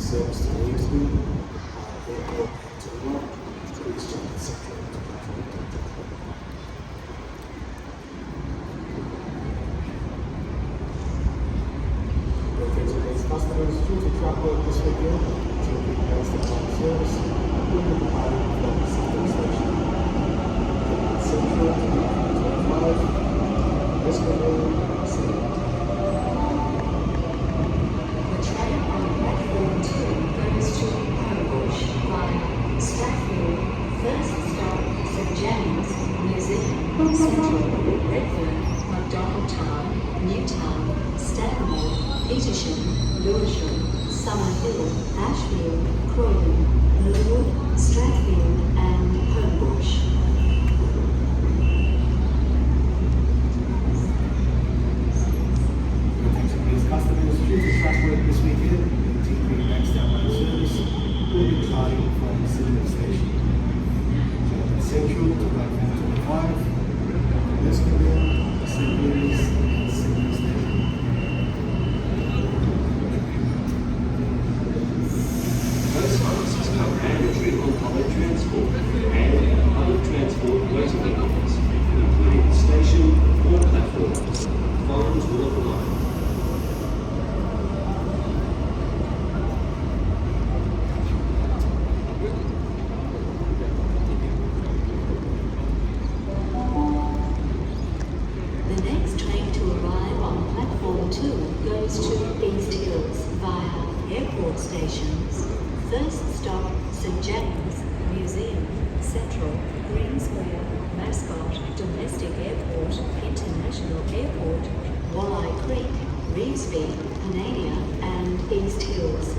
service to Livingston, airport to the right, Queen's Street Central to platform 2. Customers due to truck work this weekend to be based on service will be departing from Central Station. Central to platform 25, Westmoreland, City. The train on platform 2 goes to Homebush via Strathfield, first stop St James, Museum, Central, Redfern, McDonald Town, Newtown, Stanmore, Petersham, Lewisham, Summerhill, Ashfield, Croydon, Millwood, Strathfield and Homebush. Attention please customers due to truck work this weekend, TP Bankstown Line service will be departing from Sydenham Station. Central to platform 25, Westmoreland, St Mary's and Sydenham Station. Most services cover mandatory on public transport and public transport motor vehicles, including station or platforms. Fines will apply. The next train to arrive on platform 2 goes to East Hills via airport stations. First stop St James, Museum, Central, Green Square, Mascot, Domestic Airport, International Airport, Walleye Creek, Revesby, Panadia and East Hills.